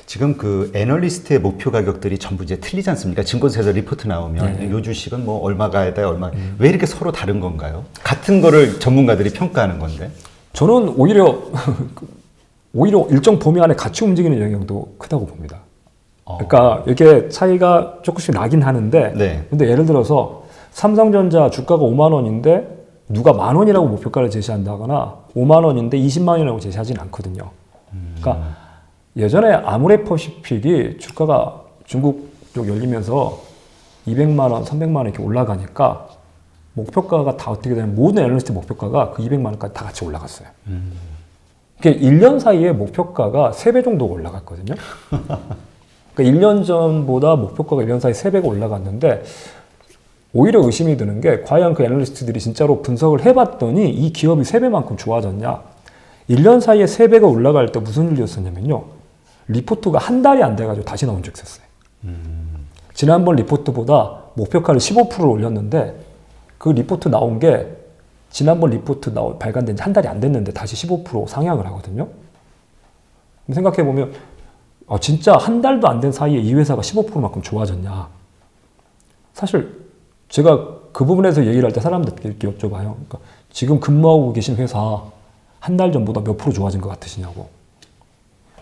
지금 그 애널리스트의 목표 가격들이 전부 이제 틀리지 않습니까? 증권사에서 리포트 나오면 요 주식은 뭐 얼마 가야 돼, 얼마. 왜 이렇게 서로 다른 건가요? 같은 거를 전문가들이 평가하는 건데. 저는 오히려 일정 범위 안에 같이 움직이는 영향도 크다고 봅니다. 그러니까 이게 차이가 조금씩 나긴 하는데, 네. 근데 예를 들어서 삼성전자 주가가 5만 원인데 누가 만 원이라고 목표가를 제시한다거나 5만 원인데 20만 원이라고 제시하진 않거든요. 그러니까 예전에 아모레퍼시픽이 주가가 중국 쪽 열리면서 200만 원, 300만 원 이렇게 올라가니까 목표가가 다 어떻게 되냐면 모든 애널리스트 목표가가 그 200만 원까지 다 같이 올라갔어요. 그러니까 1년 사이에 목표가가 3배 정도 올라갔거든요. 그러니까 1년 전보다 목표가가 1년 사이에 3배가 올라갔는데 오히려 의심이 드는 게 과연 그 애널리스트들이 진짜로 분석을 해봤더니 이 기업이 3배만큼 좋아졌냐. 1년 사이에 3배가 올라갈 때 무슨 일이었었냐면요. 리포트가 한 달이 안 돼가지고 다시 나온 적이 있었어요. 지난번 리포트보다 목표가를 15% 올렸는데 그 리포트 나온 게 지난번 리포트 발간된 지 한 달이 안 됐는데 다시 15% 상향을 하거든요. 생각해보면 진짜 한 달도 안 된 사이에 이 회사가 15%만큼 좋아졌냐. 사실 제가 그 부분에서 얘기를 할 때 사람들께 이렇게 여쭤봐요. 그러니까 지금 근무하고 계신 회사 한 달 전보다 몇 프로 좋아진 것 같으시냐고.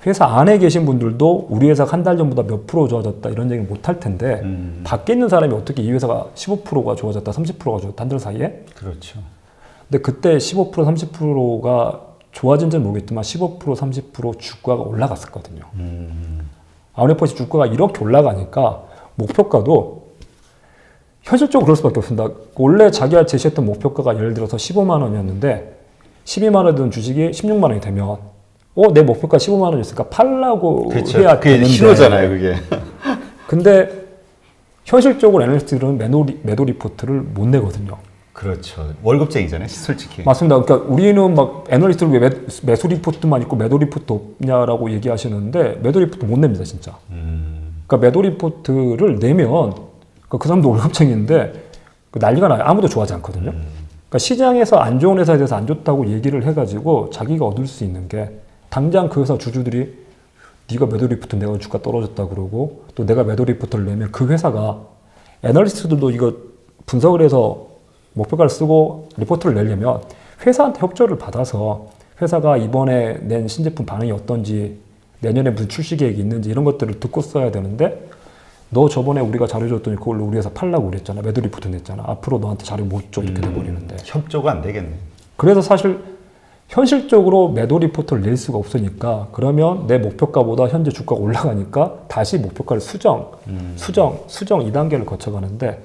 회사 안에 계신 분들도 우리 회사가 한 달 전보다 몇 프로 좋아졌다 이런 얘기를 못 할 텐데 밖에 있는 사람이 어떻게 이 회사가 15%가 좋아졌다 30%가 좋아졌다 한 달 사이에? 그렇죠. 근데 그때 15% 30%가 좋아진지는 모르겠지만 15% 30% 주가가 올라갔었거든요. 아모레퍼시 주가가 이렇게 올라가니까 목표가도 현실적으로 그럴 수밖에 없습니다. 원래 자기가 제시했던 목표가가 예를 들어서 15만 원이었는데 12만 원이던 주식이 16만 원이 되면 내 목표가 15만 원이었으니까 팔라고 그렇죠. 해야 그게 되는데 신호잖아요, 그게. 근데 현실적으로 애널리스트들은 매도 리포트를 못 내거든요. 그렇죠. 월급쟁이잖아요, 솔직히. 맞습니다. 그러니까 우리는 막 애널리스트를 왜 매수 리포트만 있고 매도 리포트 없냐라고 얘기하시는데 매도 리포트 못 냅니다, 진짜. 그러니까 매도 리포트를 내면 그 사람도 월급쟁이인데 난리가 나요. 아무도 좋아하지 않거든요. 그러니까 시장에서 안 좋은 회사에 대해서 안 좋다고 얘기를 해가지고 자기가 얻을 수 있는 게 당장 그 회사 주주들이 네가 매도 리포트 내가 주가 떨어졌다 그러고 또 내가 매도 리포트를 내면 그 회사가 애널리스트들도 이거 분석을 해서 목표가를 쓰고 리포트를 내려면 회사한테 협조를 받아서 회사가 이번에 낸 신제품 반응이 어떤지 내년에 무슨 출시 계획이 있는지 이런 것들을 듣고 써야 되는데 너 저번에 우리가 자료 줬더니 그걸로 우리 회사 팔라고 그랬잖아. 매도 리포트 냈잖아. 앞으로 너한테 자료 못 줘 이렇게 돼버리는데. 협조가 안 되겠네. 그래서 사실 현실적으로 매도 리포트를 낼 수가 없으니까 그러면 내 목표가보다 현재 주가가 올라가니까 다시 목표가를 수정 2단계를 거쳐가는데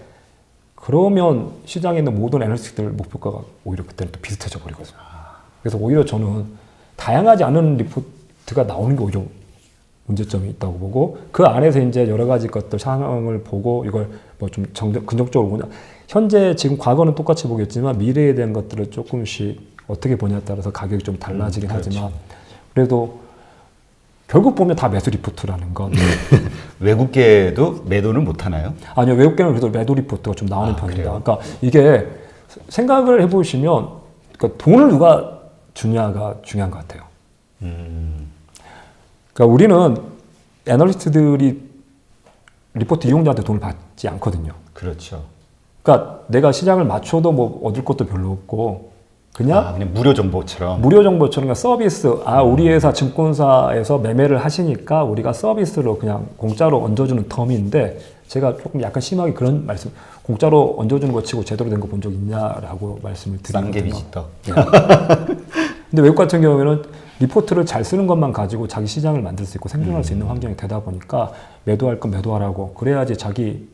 그러면 시장에 있는 모든 애널리스트들 목표가가 오히려 그때는 또 비슷해져 버리거든요. 그래서 오히려 저는 다양하지 않은 리포트가 나오는 게 오히려 문제점이 있다고 보고 그 안에서 이제 여러 가지 것들 상황을 보고 이걸 뭐 좀 긍정적으로 보냐. 현재 지금 과거는 똑같이 보겠지만 미래에 대한 것들을 조금씩 어떻게 보냐에 따라서 가격이 좀 달라지긴 그렇죠. 하지만 그래도 결국 보면 다 매수 리포트라는 건 외국계도 매도는 못 하나요? 아니요. 외국계는 그래도 매도 리포트가 좀 나오는 편입니다. 그래요? 그러니까 이게 생각을 해보시면 그러니까 돈을 누가 주냐가 중요한 것 같아요. 그러니까 우리는 애널리스트들이 리포트 이용자한테 돈을 받지 않거든요. 그렇죠. 그러니까 내가 시장을 맞춰도 뭐 얻을 것도 별로 없고 그냥 무료 정보처럼. 무료 정보처럼 그냥 서비스. 우리 회사 증권사에서 매매를 하시니까 우리가 서비스로 그냥 공짜로 얹어주는 텀인데 제가 조금 약간 심하게 그런 말씀. 공짜로 얹어주는 거 치고 제대로 된 거 본 적 있냐라고 말씀을 드리거든요. 쌍개비지 떡. 네. 근데 외국 같은 경우에는 리포트를 잘 쓰는 것만 가지고 자기 시장을 만들 수 있고 생존할 수 있는 환경이 되다 보니까 매도할 건 매도하라고 그래야지 자기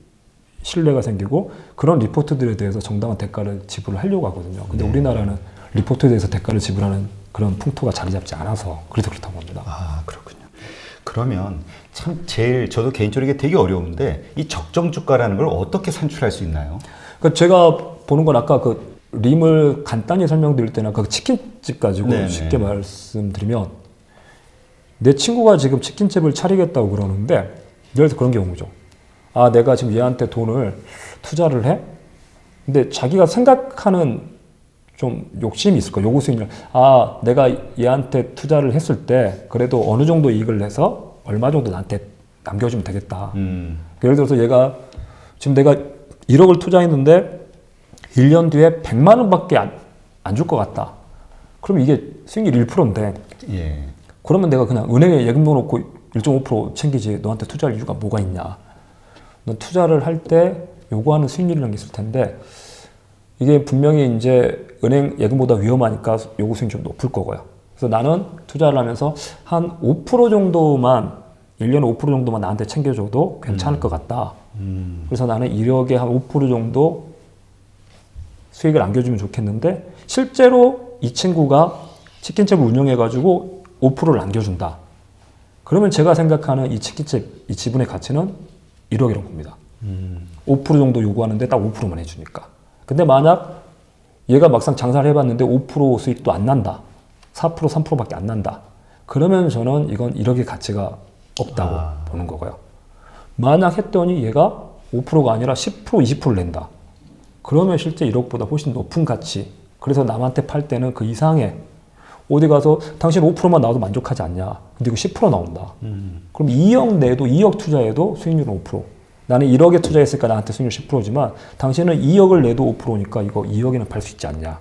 신뢰가 생기고 그런 리포트들에 대해서 정당한 대가를 지불을 하려고 하거든요. 근데 우리나라는 리포트에 대해서 대가를 지불하는 그런 풍토가 자리 잡지 않아서 그래서 그렇다고 봅니다. 그렇군요. 그러면 참 제일 저도 개인적으로 이게 되게 어려운데 이 적정 주가라는 걸 어떻게 산출할 수 있나요? 그러니까 제가 보는 건 아까 그 림을 간단히 설명드릴 때는 아까 그 치킨집 가지고 네네. 쉽게 말씀드리면 내 친구가 지금 치킨집을 차리겠다고 그러는데 예를 들어 그런 경우죠. 내가 지금 얘한테 돈을 투자를 해? 근데 자기가 생각하는 좀 욕심이 있을 거야. 요구 수익률. 내가 얘한테 투자를 했을 때 그래도 어느 정도 이익을 내서 얼마 정도 나한테 남겨주면 되겠다. 예를 들어서 얘가 지금 내가 1억을 투자했는데 1년 뒤에 100만 원밖에 안 줄 것 같다. 그럼 이게 수익률 1%인데 예. 그러면 내가 그냥 은행에 예금 넣어놓고 1.5% 챙기지 너한테 투자할 이유가 뭐가 있냐. 넌 투자를 할 때 요구하는 수익률이라는 게 있을 텐데 이게 분명히 이제 은행 예금보다 위험하니까 요구 수익률이 좀 높을 거고요. 그래서 나는 투자를 하면서 한 5% 정도만 1년에 5% 정도만 나한테 챙겨줘도 괜찮을 것 같다. 그래서 나는 1억에 한 5% 정도 수익을 안겨주면 좋겠는데 실제로 이 친구가 치킨집을 운영해가지고 5%를 안겨준다. 그러면 제가 생각하는 이 치킨집, 이 지분의 가치는 1억이라고 봅니다. 5% 정도 요구하는데 딱 5%만 해주니까. 근데 만약 얘가 막상 장사를 해봤는데 5% 수익도 안 난다. 4%, 3%밖에 안 난다. 그러면 저는 이건 1억의 가치가 없다고 보는 거고요. 만약 했더니 얘가 5%가 아니라 10%, 20%를 낸다. 그러면 실제 1억보다 훨씬 높은 가치. 그래서 남한테 팔 때는 그 이상의 어디 가서 당신 5%만 나와도 만족하지 않냐. 근데 이거 10% 나온다. 그럼 2억 내도 2억 투자해도 수익률은 5%. 나는 1억에 투자했으니까 나한테 수익률 10%지만 당신은 2억을 내도 5%니까 이거 2억에는 팔 수 있지 않냐.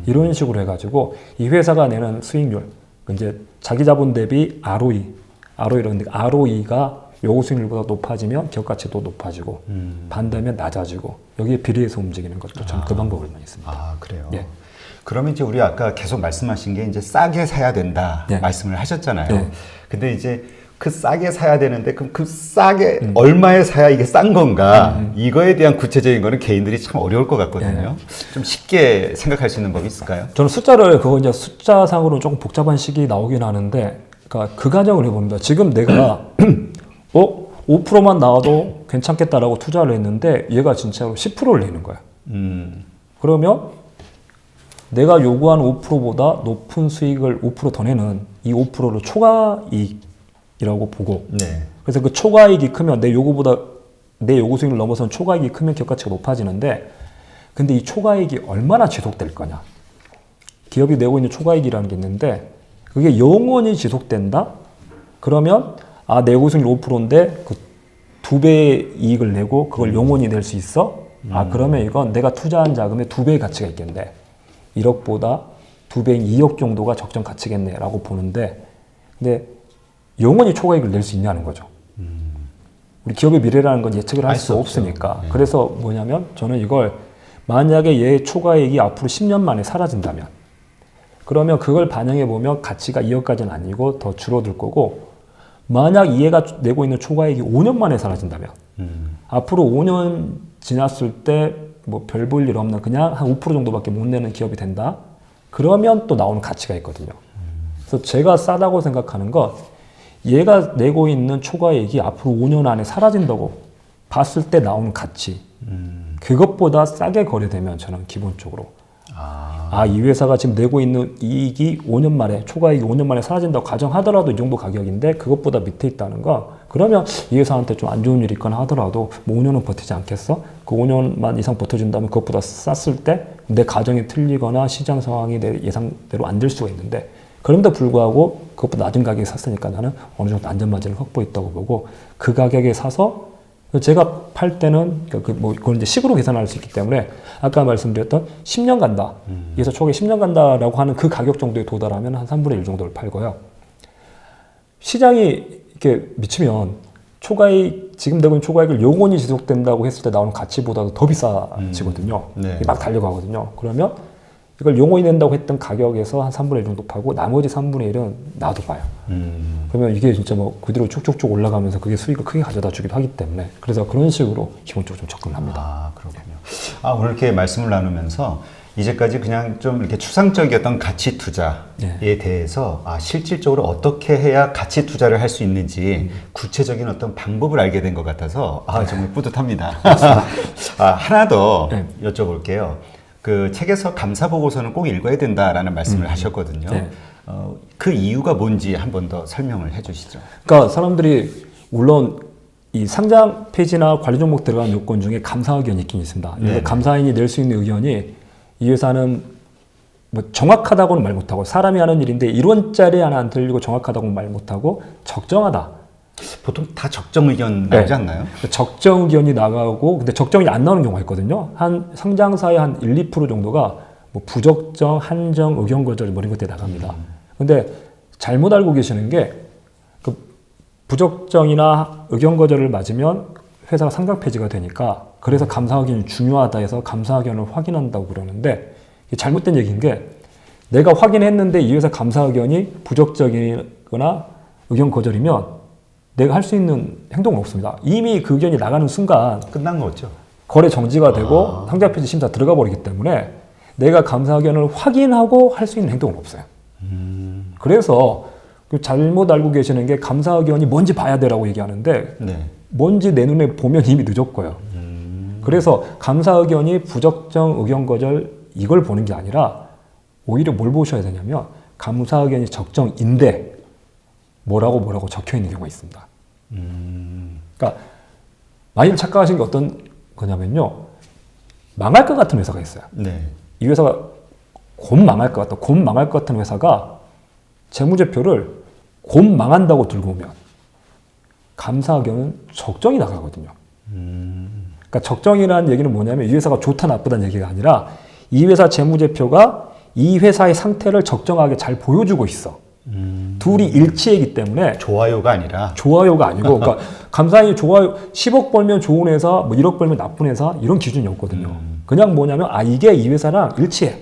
이런 식으로 해가지고 이 회사가 내는 수익률, 이제 자기 자본 대비 ROE라는데 ROE가 요구 수익률보다 높아지면 기업 가치도 높아지고 반대면 낮아지고 여기에 비례해서 움직이는 것도 전 그 방법을 많이 씁니다. 아, 그래요? 예. 그러면 이제 우리 아까 계속 말씀하신 게 이제 싸게 사야 된다 네. 말씀을 하셨잖아요. 네. 근데 이제 그 싸게 사야 되는데 그럼 그 싸게 얼마에 사야 이게 싼 건가 이거에 대한 구체적인 거는 개인들이 참 어려울 것 같거든요. 좀 쉽게 생각할 수 있는 법이 있을까요? 저는 숫자를 그거 이제 숫자상으로 조금 복잡한 식이 나오긴 하는데 그러니까 그 가정을 해봅니다. 지금 내가 5%만 나와도 괜찮겠다라고 투자를 했는데 얘가 진짜로 10%를 내는 거야. 그러면 내가 요구한 5%보다 높은 수익을 5% 더 내는 이 5%를 초과이익이라고 보고 네. 그래서 그 초과이익이 크면 내 요구 수익을 넘어선 초과이익이 크면 기업가치가 높아지는데 근데 이 초과이익이 얼마나 지속될 거냐. 기업이 내고 있는 초과이익이라는 게 있는데 그게 영원히 지속된다? 그러면 내 요구 수익률 5%인데 그 2배의 이익을 내고 그걸 영원히 낼 수 있어? 그러면 이건 내가 투자한 자금의 2배의 가치가 있겠네. 1억보다 2배인 2억 정도가 적정 가치겠네라고 보는데 근데 영원히 초과이익을 낼 수 있냐는 거죠. 우리 기업의 미래라는 건 예측을 할 수 없으니까. 네. 그래서 뭐냐면 저는 이걸 만약에 얘의 초과이익이 앞으로 10년 만에 사라진다면 그러면 그걸 반영해 보면 가치가 2억까지는 아니고 더 줄어들 거고 만약 얘가 내고 있는 초과이익이 5년 만에 사라진다면 앞으로 5년 지났을 때 뭐 별 볼 일 없는 그냥 한 5% 정도밖에 못 내는 기업이 된다? 그러면 또 나오는 가치가 있거든요. 그래서 제가 싸다고 생각하는 건 얘가 내고 있는 초과이익이 앞으로 5년 안에 사라진다고 봤을 때 나오는 가치 그것보다 싸게 거래되면 저는 기본적으로 이 회사가 지금 내고 있는 이익이 5년 만에 초과이익이 5년 만에 사라진다고 가정하더라도 이 정도 가격인데 그것보다 밑에 있다는 거 그러면 이 회사한테 좀 안 좋은 일이 있거나 하더라도 뭐 5년은 버티지 않겠어? 그 5년만 이상 버텨준다면 그것보다 쌌을 때 내 가정이 틀리거나 시장 상황이 내 예상대로 안 될 수가 있는데 그럼에도 불구하고 그것보다 낮은 가격에 샀으니까 나는 어느 정도 안전마진을 확보했다고 보고 그 가격에 사서 제가 팔 때는 그건 이제 식으로 계산할 수 있기 때문에 아까 말씀드렸던 10년 간다. 그래서 초기에 10년 간다라고 하는 그 가격 정도에 도달하면 한 3분의 1 정도를 팔고요. 시장이 이렇게 미치면 지금 내고 있는 초과이익을 영원히 지속된다고 했을 때 나오는 가치보다도 더 비싸지거든요. 네. 막 달려가거든요. 그러면 이걸 영원히 낸다고 했던 가격에서 한 3분의 1 정도 파고 나머지 3분의 1은 놔둬봐요. 그러면 이게 진짜 뭐 그대로 쭉쭉쭉 올라가면서 그게 수익을 크게 가져다 주기도 하기 때문에 그래서 그런 식으로 기본적으로 좀 접근을 합니다. 그렇군요. 오늘 이렇게 말씀을 나누면서 이제까지 그냥 좀 이렇게 추상적이었던 가치 투자에 대해서 실질적으로 어떻게 해야 가치 투자를 할 수 있는지 구체적인 어떤 방법을 알게 된 것 같아서 정말 뿌듯합니다. 하나 더 여쭤볼게요. 그 책에서 감사 보고서는 꼭 읽어야 된다라는 말씀을 하셨거든요. 네. 그 이유가 뭔지 한 번 더 설명을 해주시죠. 그러니까 사람들이 물론 이 상장 폐지나 관리 종목 들어간 요건 중에 감사 의견이 있긴 있습니다. 네. 감사인이 낼 수 있는 의견이 이 회사는 뭐 정확하다고는 말 못하고 사람이 하는 일인데 1원짜리 하나 안 들리고 정확하다고는 말 못하고 적정하다. 보통 다 적정 의견 나오지 네. 않나요? 적정 의견이 나가고 근데 적정이 안 나오는 경우가 있거든요. 한 상장사의 한 1~2% 정도가 뭐 부적정, 한정, 의견 거절 뭐 이런 것들이 나갑니다. 근데 잘못 알고 계시는 게 그 부적정이나 의견 거절을 맞으면 회사가 상장 폐지가 되니까 그래서 감사 의견이 중요하다 해서 감사 의견을 확인한다고 그러는데 이게 잘못된 얘기인 게 내가 확인했는데 이 회사 감사 의견이 부적적이거나 의견 거절이면 내가 할 수 있는 행동은 없습니다. 이미 그 의견이 나가는 순간 끝난 거죠. 거래 정지가 되고 상장 폐지 심사 들어가 버리기 때문에 내가 감사 의견을 확인하고 할 수 있는 행동은 없어요. 그래서 그 잘못 알고 계시는 게 감사 의견이 뭔지 봐야 되라고 얘기하는데 네. 뭔지 내 눈에 보면 이미 늦었고요. 그래서 감사 의견이 부적정, 의견 거절 이걸 보는 게 아니라 오히려 뭘 보셔야 되냐면 감사 의견이 적정인데 뭐라고 적혀 있는 경우가 있습니다. 그러니까 많이 착각하신 게 어떤 거냐면요. 망할 것 같은 회사가 있어요. 네. 이 회사가 곧 망할 것 같다. 곧 망할 것 같은 회사가 재무제표를 곧 망한다고 들고 오면 감사 의견은 적정이 나가거든요. 그러니까 적정이라는 얘기는 뭐냐면 이 회사가 좋다 나쁘다는 얘기가 아니라 이 회사 재무제표가 이 회사의 상태를 적정하게 잘 보여주고 있어. 둘이 일치이기 때문에 좋아요가 아니라 좋아요가 아니고 그러니까 감사히 좋아요 10억 벌면 좋은 회사 뭐 1억 벌면 나쁜 회사 이런 기준이 없거든요. 그냥 뭐냐면 이게 이 회사랑 일치해.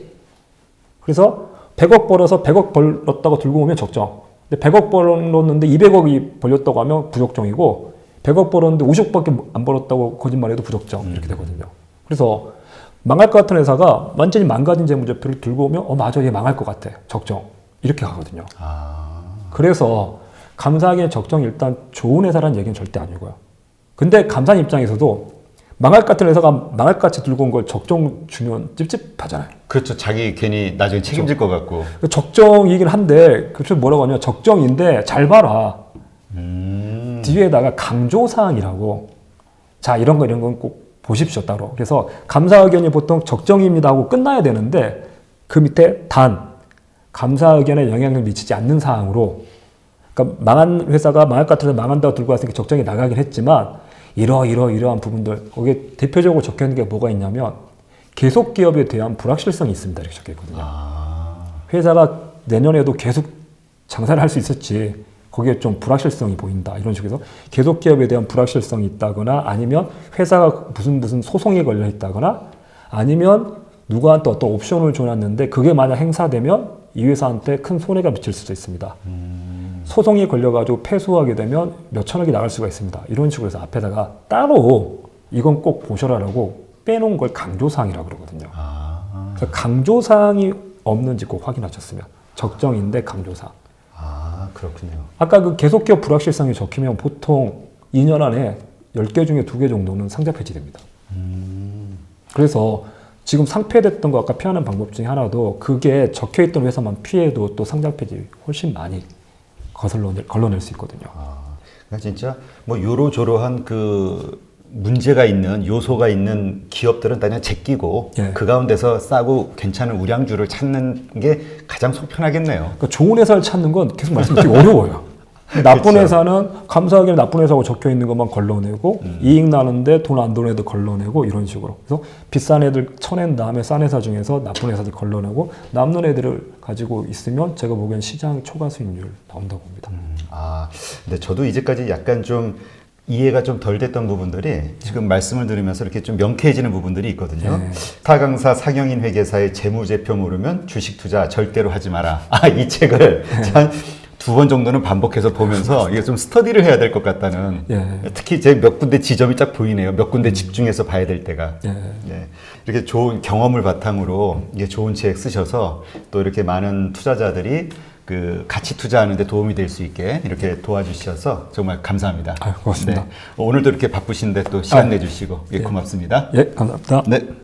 그래서 100억 벌어서 100억 벌었다고 들고 오면 적정. 근데 100억 벌었는데 200억이 벌렸다고 하면 부적정이고 100억 벌었는데 50억밖에 안 벌었다고 거짓말해도 부적정 이렇게 되거든요. 그래서 망할 것 같은 회사가 완전히 망가진 재무제표를 들고 오면 맞아 얘 망할 것 같아 적정 이렇게 가거든요. 그래서 감사하기에 적정이 일단 좋은 회사라는 얘기는 절대 아니고요. 근데 감사님 입장에서도 망할 것 같은 회사가 망할 것 같이 들고 온 걸 적정 주면 찝찝하잖아요. 그렇죠. 자기 괜히 나중에 책임질 것 같고. 적정이긴 한데 그래서 뭐라고 하냐 적정인데 잘 봐라. 뒤에다가 강조사항이라고 자 이런 건 꼭 보십시오 따로. 그래서 감사 의견이 보통 적정입니다 하고 끝나야 되는데 그 밑에 단 감사 의견에 영향을 미치지 않는 사항으로 그러니까 망한 회사가 망할 것 같아서 망한다고 들고 왔으니까 적정이 나가긴 했지만 이러한 부분들 거기에 대표적으로 적혀 있는 게 뭐가 있냐면 계속 기업에 대한 불확실성이 있습니다 이렇게 적혀 있거든요. 회사가 내년에도 계속 장사를 할 수 있을지 거기에 좀 불확실성이 보인다 이런 식으로 해서 계속 기업에 대한 불확실성이 있다거나 아니면 회사가 무슨 소송에 걸려 있다거나 아니면 누구한테 어떤 옵션을 줘놨는데 그게 만약 행사되면 이 회사한테 큰 손해가 미칠 수도 있습니다. 소송이 걸려가지고 패소하게 되면 몇 천억이 나갈 수가 있습니다. 이런 식으로 해서 앞에다가 따로 이건 꼭 보셔라라고 빼놓은 걸 강조사항이라고 그러거든요. 그래서 강조사항이 없는지 꼭 확인하셨으면 적정인데 강조사항. 그렇군요. 아까 그 계속기업 불확실성이 적히면 보통 2년 안에 10개 중에 2개 정도는 상장 폐지됩니다. 그래서 지금 상폐됐던 거 아까 피하는 방법 중에 하나도 그게 적혀있던 회사만 피해도 또 상장 폐지 훨씬 많이 걸러낼 수 있거든요. 그러니까 진짜 뭐 요로조로한 그 문제가 있는 요소가 있는 기업들은 다 그냥 제끼고 그 가운데서 싸고 괜찮은 우량주를 찾는 게 가장 속 편하겠네요. 그러니까 좋은 회사를 찾는 건 계속 말씀드리기 어려워요. 나쁜 그렇죠. 회사는 감사하게 나쁜 회사고 적혀 있는 것만 걸러내고 이익 나는데 돈 안 드는 애들 걸러내고 이런 식으로. 그래서 비싼 애들 쳐낸 다음에 싼 회사 중에서 나쁜 회사들 걸러내고 남는 애들을 가지고 있으면 제가 보기엔 시장 초과 수익률 나온다고 봅니다. 근데 저도 이제까지 약간 좀 이해가 좀 덜 됐던 부분들이 지금 말씀을 들으면서 이렇게 좀 명쾌해지는 부분들이 있거든요. 타강사 상영인 회계사의 재무제표 모르면 주식 투자 절대로 하지 마라. 이 책을 한 2번 정도는 반복해서 보면서 이게 좀 스터디를 해야 될 것 같다는 특히 제 몇 군데 지점이 딱 보이네요. 몇 군데 집중해서 봐야 될 때가. 이렇게 좋은 경험을 바탕으로 이게 좋은 책 쓰셔서 또 이렇게 많은 투자자들이 그 같이 투자하는 데 도움이 될 수 있게 이렇게 도와주셔서 정말 감사합니다. 고맙습니다. 오늘도 이렇게 바쁘신데 또 시간 내주시고 고맙습니다. 감사합니다. 네.